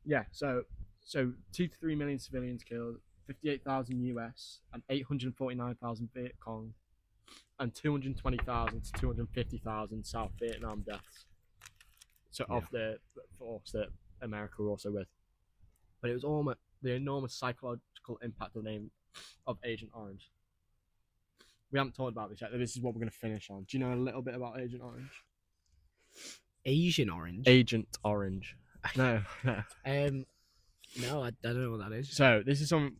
Yeah, so 2 to 3 million civilians killed. 58,000 US, and 849,000 Viet Cong, and 220,000 to 250,000 South Vietnam deaths. So of the force that America were also with, but it was almost the enormous psychological impact of Agent Orange. We haven't talked about this yet. This is what we're going to finish on. Do you know a little bit about Agent Orange? Asian Orange. Agent Orange. No. No, I don't know what that is. So this is something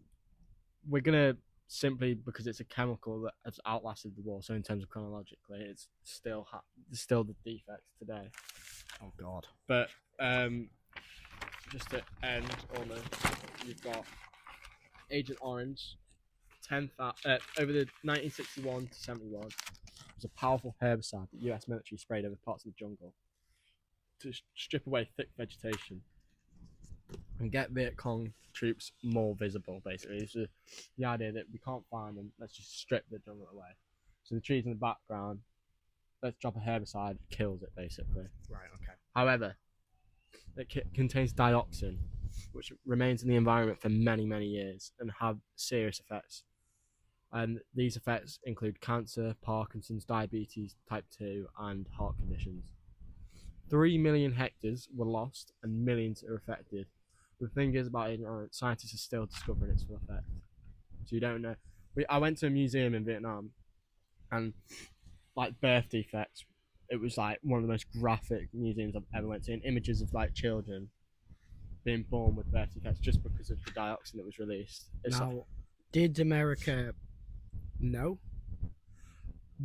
we're gonna simply because it's a chemical that has outlasted the war. So in terms of chronologically, it's still the defects today. Oh God! But just to end almost, you've got Agent Orange. Over the 1961 to 71, it was a powerful herbicide that U.S. military sprayed over parts of the jungle to strip away thick vegetation and get Viet Cong troops more visible, basically. It's the idea that we can't find them, let's just strip the jungle away. So the trees in the background, let's drop a herbicide, kills it, basically. Right, okay. However, it contains dioxin, which remains in the environment for many, many years and have serious effects. And these effects include cancer, Parkinson's, diabetes, type 2, and heart conditions. 3 million hectares were lost and millions are affected. The thing is about Agent Orange, scientists are still discovering its full effect. So you don't know. I went to a museum in Vietnam, and like birth defects, it was like one of the most graphic museums I've ever went to. And images of like children being born with birth defects just because of the dioxin that was released. Did America know?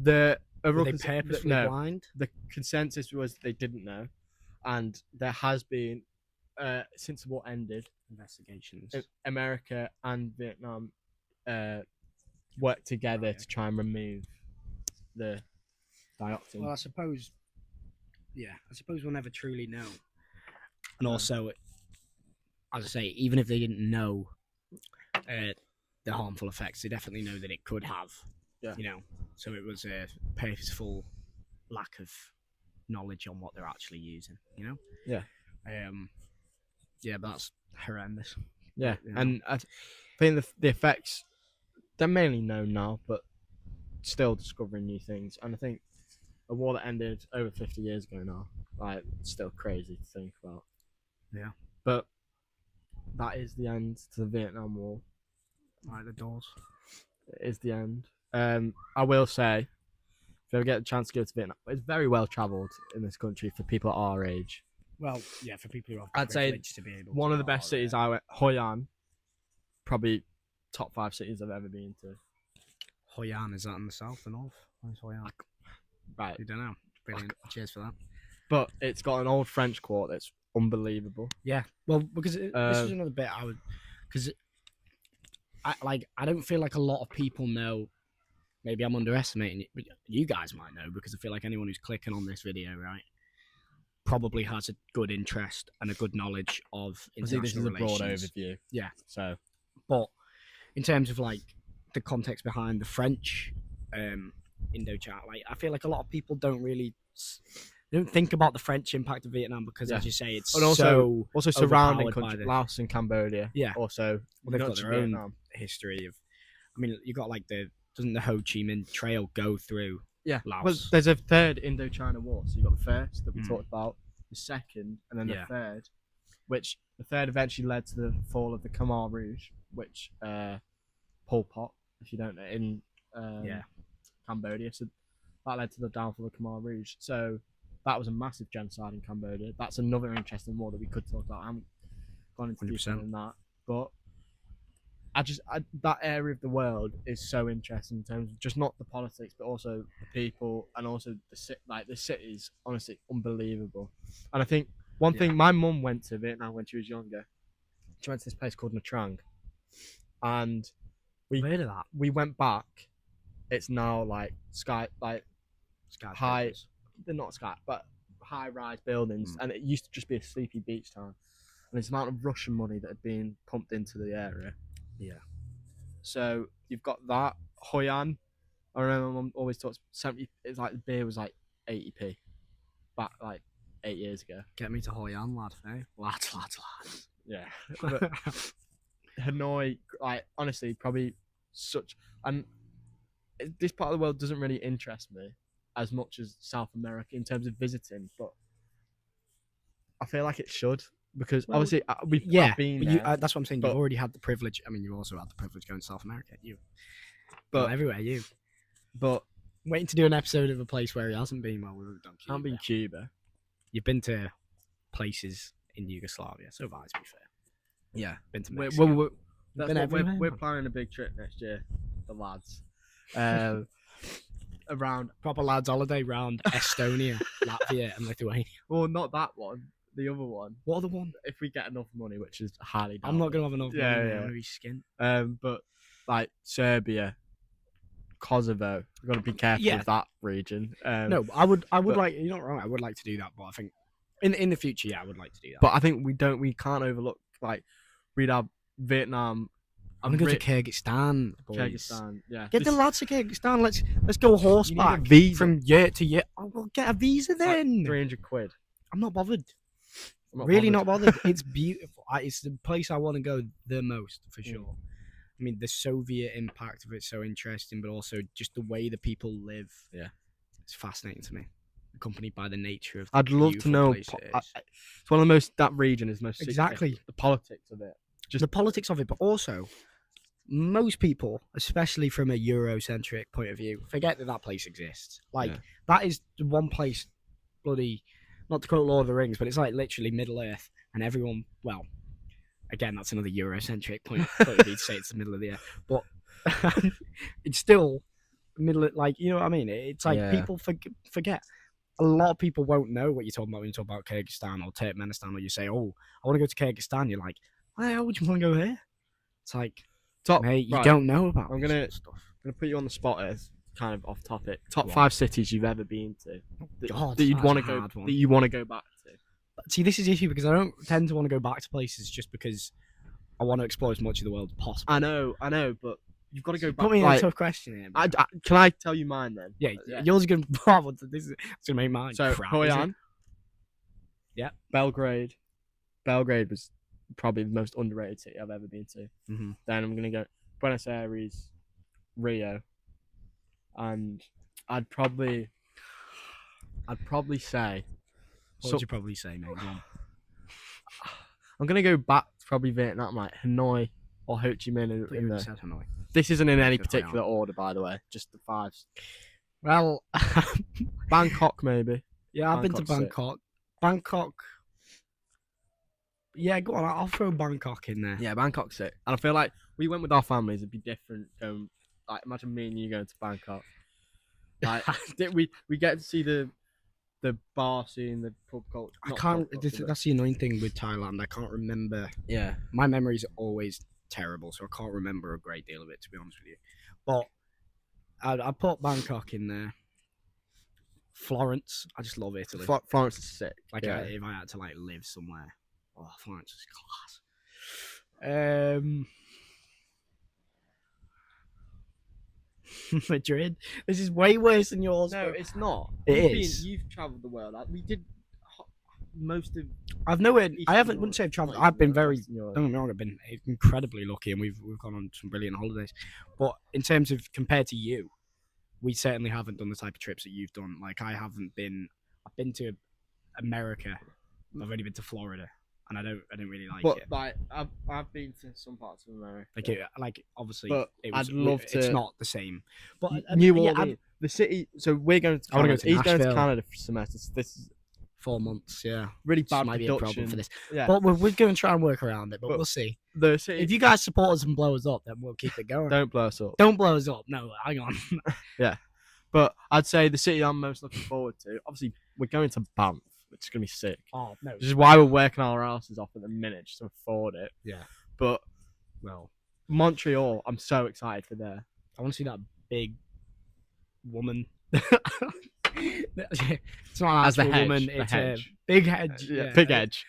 Were they purposely blind? The consensus was they didn't know, and there has been since the war ended, investigations. America and Vietnam worked together to try and remove the dioxin. Well, I suppose we'll never truly know. And also, as I say, even if they didn't know the harmful effects, they definitely know that it could have. Yeah. You know, so it was a purposeful lack of knowledge on what they're actually using. You know. Yeah. Yeah, but that's horrendous. Yeah, You know? and I think the effects, they're mainly known now, but still discovering new things. And I think a war that ended over 50 years ago now, like, it's still crazy to think about. Yeah. But that is the end to the Vietnam War. Right, the doors. It is the end. I will say, if you ever get a chance to go to Vietnam, it's very well travelled in this country for people at our age. Well, yeah, for people who have I'd say to be able one of the best cities I went, Hoi An, probably top 5 cities I've ever been to. Hoi An, is that in the south or north? Where's Hoi An? Right. You don't know. Brilliant. Cheers for that. But it's got an old French court that's unbelievable. Yeah. Well, because this is another bit because I don't feel like a lot of people know. Maybe I'm underestimating it, but you guys might know because I feel like anyone who's clicking on this video, right, probably has a good interest and a good knowlage of international relations. This is a broad overview. Yeah. So, but in terms of like the context behind the French Indochina, like I feel like a lot of people don't think about the French impact of Vietnam because, as you say, it's also surrounding countries, Laos and Cambodia. Yeah. Also, they've got their own history of. I mean, you got like doesn't the Ho Chi Minh Trail go through? Yeah. Laos? Well, there's a third Indochina War. So you got the first that we talked about, the second, and then the third, which the third eventually led to the fall of the Khmer Rouge, which Pol Pot, if you don't know, in Cambodia. So that led to the downfall of the Khmer Rouge. So that was a massive genocide in Cambodia. That's another interesting war that we could talk about. I haven't gone into detail in that, but that area of the world is so interesting in terms of just not the politics, but also the people and also the cities. Honestly, unbelievable. And I think one thing, my mum went to Vietnam when she was younger. She went to this place called Nha Trang, and we went back. It's now like high. They're not sky, but high-rise buildings, and it used to just be a sleepy beach town. And it's the amount of Russian money that had been pumped into the area. Yeah. So you've got that. Hoi An, I remember my mum always talks 70. It's like the beer was like 80p back like 8 years ago. Get me to Hoi An, lad. Eh? Lads. Yeah. But Hanoi, like honestly, probably and this part of the world doesn't really interest me as much as South America in terms of visiting, but I feel like it should because obviously I've been but there. that's what I'm saying. You've already had the privilege. I mean, you also had the privilege going to South America. But everywhere But waiting to do an episode of a place where he hasn't been. Well, we've done Cuba. I've been Cuba. You've been to places in Yugoslavia, so far, to be fair. Yeah, been to Mexico. We're planning a big trip next year, the lads. Around proper lads holiday round Estonia, Latvia, and Lithuania. Well, not that one. The other one. What other one? If we get enough money, which is highly doubtful. I'm not gonna have enough money. I'm gonna be skint. But like Serbia, Kosovo, we've got to be careful with that region. No, I would like. You're not wrong. I would like to do that, but I think in the future, I would like to do that. But I think we can't overlook like we'd have Vietnam. I'm gonna go to Kyrgyzstan. Boys. Kyrgyzstan, yeah. Get the lads to Kyrgyzstan. Let's go horseback from year to year. Oh, we'll get a visa then. Like £300. I'm not bothered. Not bothered. It's beautiful. It's the place I want to go the most for sure. I mean, the Soviet impact of it's so interesting, but also just the way the people live. Yeah, it's fascinating to me. Accompanied by the nature of. I'd love to know. It's one of the most. That region is most exactly the politics of it. Just the politics of it, but also most people, especially from a Eurocentric point of view, forget that place exists. Like that is the one place, bloody, not to quote Lord of the Rings, but it's like literally Middle Earth, and everyone. Well, again, that's another Eurocentric point of view to say it's the middle of the earth, but it's still middle. Like you know what I mean? It's like people forget. A lot of people won't know what you're talking about when you talk about Kyrgyzstan or Turkmenistan, or you say, "Oh, I want to go to Kyrgyzstan." You're like, "Why would you want to go there?" It's like. Mate, you don't know about. I'm gonna put you on the spot here. It's kind of off topic. Top 5 cities you've ever been to that you'd want to go. That you want to go back to. But see, this is the issue because I don't tend to want to go back to places just because I want to explore as much of the world as possible. I know, but you've got to go back. Put me in a tough question here. Can I tell you mine then? Yeah. Yours is gonna. This is gonna make mine. So Hoi Yeah. Belgrade. Belgrade was probably the most underrated city I've ever been to. Mm-hmm. Then I'm gonna go Buenos Aires, Rio, and I'd probably say. What would you probably say, mate? I'm gonna go back to probably Vietnam, like Hanoi or Ho Chi Minh. Said Hanoi. This isn't in any particular order, by the way. Just the 5s. Well, Bangkok maybe. Yeah, I've been to Bangkok. Bangkok. Yeah, go on. I'll throw Bangkok in there. Yeah, Bangkok's sick. And I feel like we went with our families. It'd be different going. Like, imagine me and you going to Bangkok. Like, we get to see the bar scene, the pub culture. I can't. That's the annoying thing with Thailand. I can't remember. Yeah, my memories are always terrible, so I can't remember a great deal of it, to be honest with you. But I put Bangkok in there. Florence. I just love Italy. Florence is sick. Like, if I had to live somewhere. Oh, Florence is class. Madrid. This is way worse than yours. No, it's not. You've travelled the world. We did most of. I've nowhere. I haven't. Wouldn't say I've travelled. I've been very. Don't get me wrong. I've been incredibly lucky, and we've gone on some brilliant holidays. But in terms of compared to you, we certainly haven't done the type of trips that you've done. Like I haven't been. I've been to America. I've only been to Florida. And I don't really like it. But I've been to some parts of America. Obviously, but I'd love to. It's not the same. But New Orleans, the city. So we're going to. I want to go to. He's going to Canada for semesters. This is 4 months. Yeah, really bad might production. Be a problem for this. Yeah, but we're going to try and work around it. But we'll see. The city. If you guys support us and blow us up, then we'll keep it going. Don't blow us up. Don't blow us up. No, hang on. Yeah, but I'd say the city I'm most looking forward to. Obviously, we're going to Banff. It's going to be sick. Oh, no. Which is why we're working our asses off at the minute just to afford it. Yeah. But, Montreal, I'm so excited for there. I want to see that big woman. It's not as the hedge, woman, it's a big hedge. Yeah, big hedge.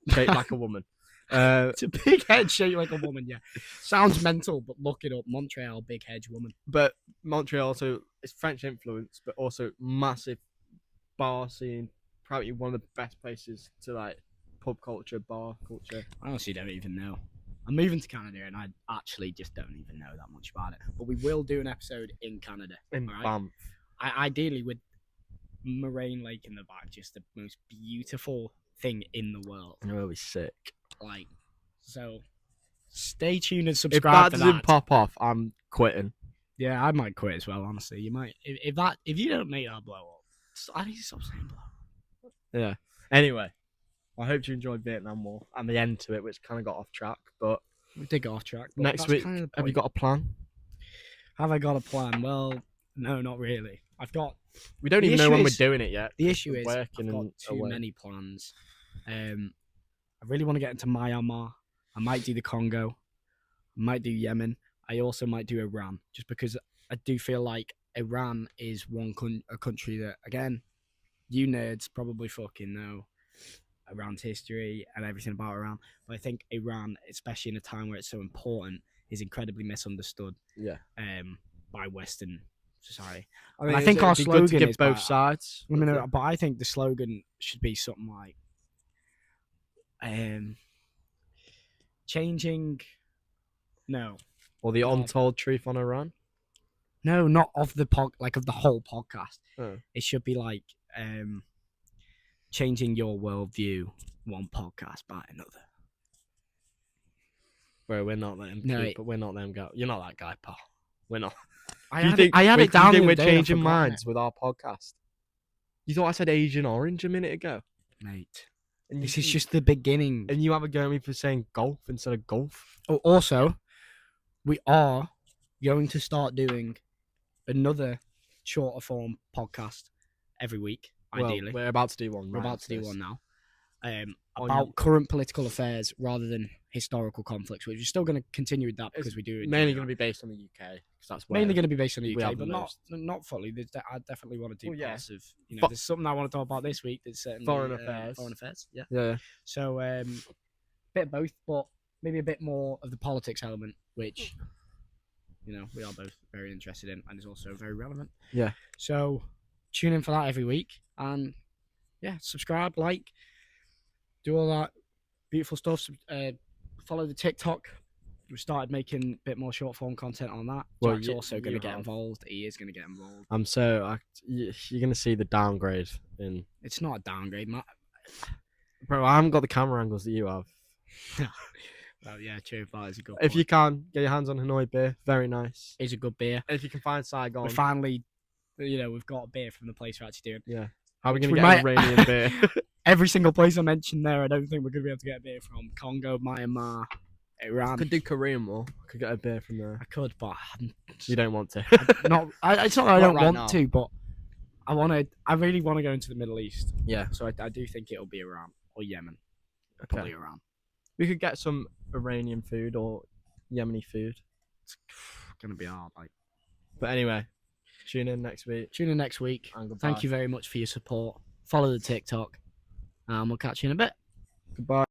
Shaped like a woman. It's a big head shaped like a woman, yeah. Sounds mental, but look it up. Montreal, big hedge woman. But Montreal also, it's French influence, but also massive bar scene. Probably one of the best places to pub culture, bar culture. I honestly don't even know. I'm moving to Canada, and I actually just don't even know that much about it. But we will do an episode in Canada. In all right? Banff. Ideally with Moraine Lake in the back, just the most beautiful thing in the world. It will be sick. Like, so stay tuned and If subscribe that for doesn't that. pop off, I'm quitting. Yeah, I might quit as well. Honestly, you might if you don't make that blow up. I need to stop saying blow up. Yeah. Anyway, I hope you enjoyed Vietnam War and the end to it, which kind of got off track. But We did go off track. But next that's week, kind of the have you point. got a plan? Have I got a plan? Well, no, not really. We don't The even know issue when is- we're doing it yet. The issue We're is I've working got and too away. many plans. I really want to get into Myanmar. I might do the Congo. I might do Yemen. I also might do Iran, just because I do feel like Iran is a country that, again, you nerds probably fucking know Iran's history and everything about Iran. But I think Iran, especially in a time where it's so important, is incredibly misunderstood. Yeah. By Western society. I think our it'd be good slogan to give is both by- sides. I mean, but I think the slogan should be something like changing. No, Or the untold truth on Iran. no, not of the of the whole podcast. Oh. It should be like changing your worldview one podcast by another. Bro, we're not them. No, But we're not them guy. You're not that guy, pal. We're not. I Do you had think, it wait, do you down. think the we're other day and I've changing forgotten minds with our podcast? You thought I said Asian Orange a minute ago, it, mate. and This you, is just the beginning. and you have a go at me for saying golf instead of golf. Oh, also, we are going to start doing another shorter form podcast every week. Ideally, Well, we're about to do one. we're right about to do after one this. now. On About your- current political affairs rather than historical conflicts, which we're still going to continue with that because we do Mainly enjoy going to that. be based on the UK because that's where Mainly going to be based on the we UK, have but the not fully. I definitely want to do Well, yeah. parts of. But- There's something I want to talk about this week. That's certainly Foreign affairs. Foreign affairs. Yeah. Yeah. So bit of both, but maybe a bit more of the politics element, which we are both very interested in, and is also very relevant. Yeah. So tune in for that every week, and yeah, subscribe, like, do all that beautiful stuff. Follow the TikTok. We started making a bit more short form content on that. Well, Jack's also going to you get have. involved. He is going to get involved. You're going to see the downgrade in. It's not a downgrade, Matt. Bro, I haven't got the camera angles that you have. Well, yeah, true. That is a good. If point. you can get your hands on Hanoi beer, very nice. It's a good beer. If you can find Saigon, We finally, we've got a beer from the place we're actually doing. how are we which going to we get might- Iranian beer? Every single place I mentioned there, I don't think we're going to be able to get a beer from. Congo, Myanmar, Iran. Could do Korean more. Could get a beer from there. I could, but You don't want to. it's not that I Not don't right want now. to, but I really want to go into the Middle East. Yeah. So I do think it'll be Iran or Yemen. Okay. Probably Iran. We could get some Iranian food or Yemeni food. It's going to be hard. But anyway, tune in next week. Tune in next week. And goodbye. Thank you very much for your support. Follow the TikTok. And we'll catch you in a bit. Goodbye.